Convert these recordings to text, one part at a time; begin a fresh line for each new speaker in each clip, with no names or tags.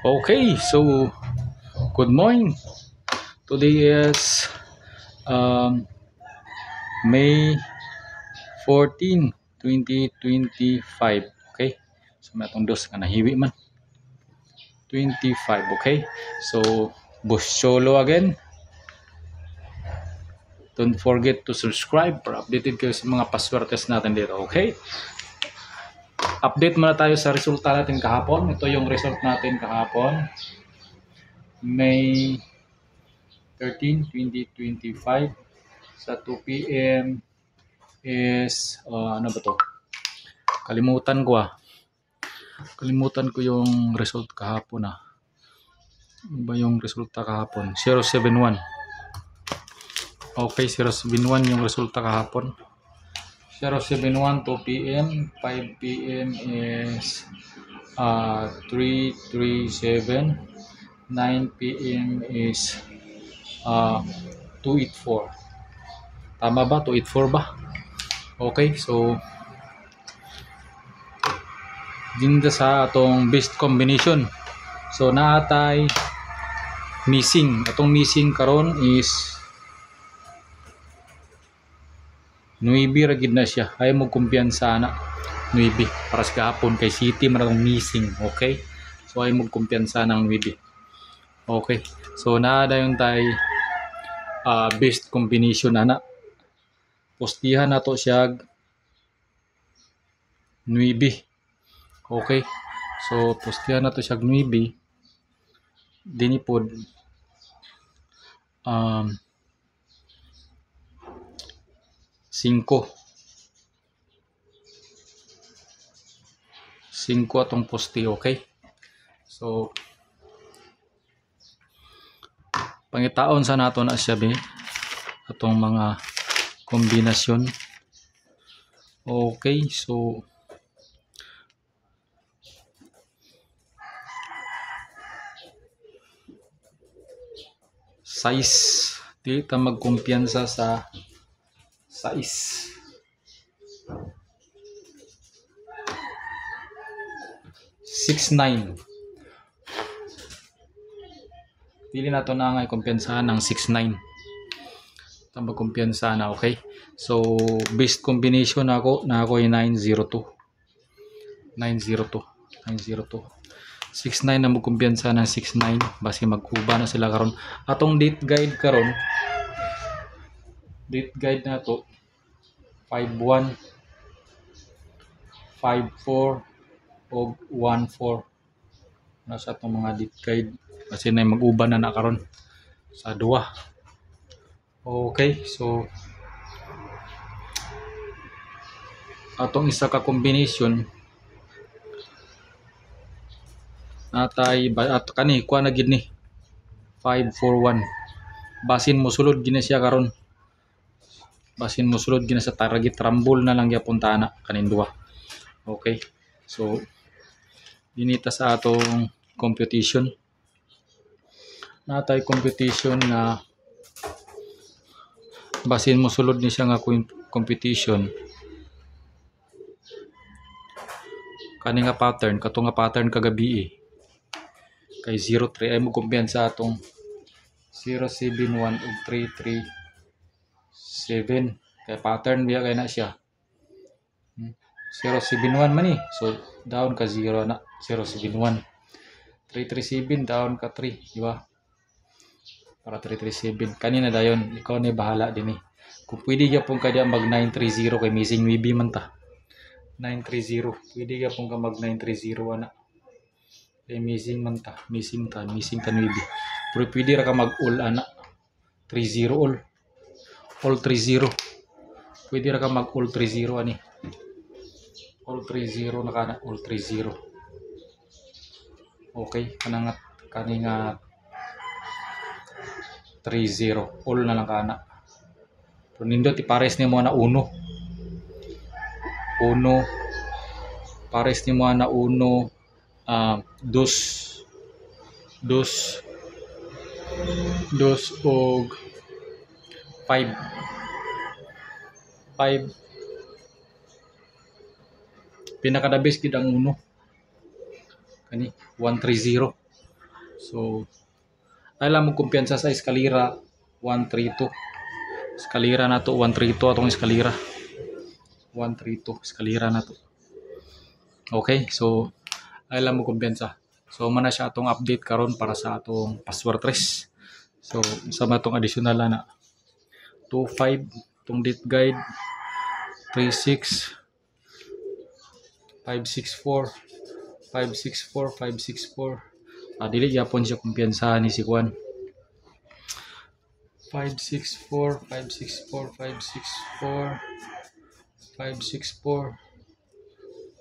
Okay, so good morning. Today is um, May 14, 2025. Okay, so may atong dos nga nahiwi man. 25, okay? So, Busyolo again. Don't forget to subscribe para updated kayo sa mga paswertes natin dito, okay? Update muna tayo sa resulta natin kahapon. Ito yung result natin kahapon. May 13, 2025 sa 2 p.m. is ano ba to? Kalimutan ko yung result kahapon Ano ba yung resulta kahapon? 071. Okay, 071 yung resulta kahapon. 071 2 p.m. 5 p.m. is 337. 9 p.m. is 284. Tama ba? 284 ba? Okay, so dinda sa atong best combination. So naatay missing. Atong missing karon is 9 ra gid na siya. Ay mo kumpiyansa na 9 para sa kahapon kay City man atong missing. Okay? So ay mo kumpiyansa ng 9. Okay. So naa dayon tay best combination ana. Postihan nato siya 9. Okay. So postihan nato siya 9. Dini pod 5 atong posti, okay? So pangitaon sa nato na siya be atong mga kombinasyon. Okay, so size, di ta magkumpiyansa sa size. Six nine. Dili na to na nga kumpiyansahan ng 6-9. Ta magkumpiyansa na, okay? So best combination na ako ay 902. 6-9 na magkumpiyansa ng 6-9 basi magkuba na sila karon. Atong date guide na to 5-1, 5-4 o 1-4 nasa itong mga date guide kasi na mag-uban na karon sa duwa. Okay, so atong isa ka combination natay at kani kuha na gid ni 5-4-1 basin mosulod gid na siya karon. Basin mosulod gid na sa target rumble na lang gyapon ta na kanin duwa. Okay, so dinita sa atong competition natay competition na basin mosulod ni siya nga competition kani nga pattern kato nga pattern kagabi kay 03 ay mo kumpiyansa atong 071 ug 337 kay pattern biya kay na siya 071 man so down ka 0 na 071 337 down ka 3 di ba para 337 kanina dayon ikaw ni bahala din kung pwede gyapon ka diya mag 930 kay missing maybe man ta 930 pwede gyapon ka mag 930 ana kay missing ta maybe pero pwede ra ka mag all ana 30 all 30 pwede ra ka mag all 30 ani all 30 na kana all 30 okay kani nga 30 all na lang kana pero nindot ipares ni mo na uno pares ni mo na uno dos og 5 pinaka the best gid ang uno kani 130 So, alam mo kumpiyansa sa eskalira 132. Eskalira na to 132 atong eskalira. 132 eskalira na to. Okay, so alam mo kumpiyansa. So mana siya atong update karon para sa atong password trace. So sama atong additional na 25 tong date guide 36 564 564 564. Dili gyapon siya kumpiyansa ni si Juan. 564 564 564 564.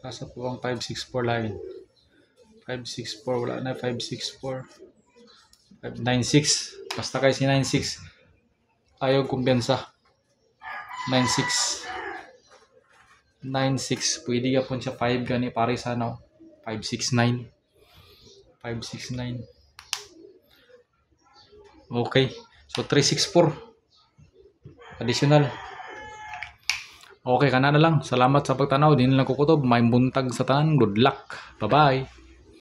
Asa po ang 564 lain? 564 wala na 564 596. Basta kay si 96 ayaw kumpiyansa. 96 96 pwede yapon siya 5 gani pare sa ano 569 569. Okay, so 364 additional. Okay, kana na lang. Salamat sa pagtanaw. Din lang kukutob. May buntag sa tanan. Good luck. Bye-bye.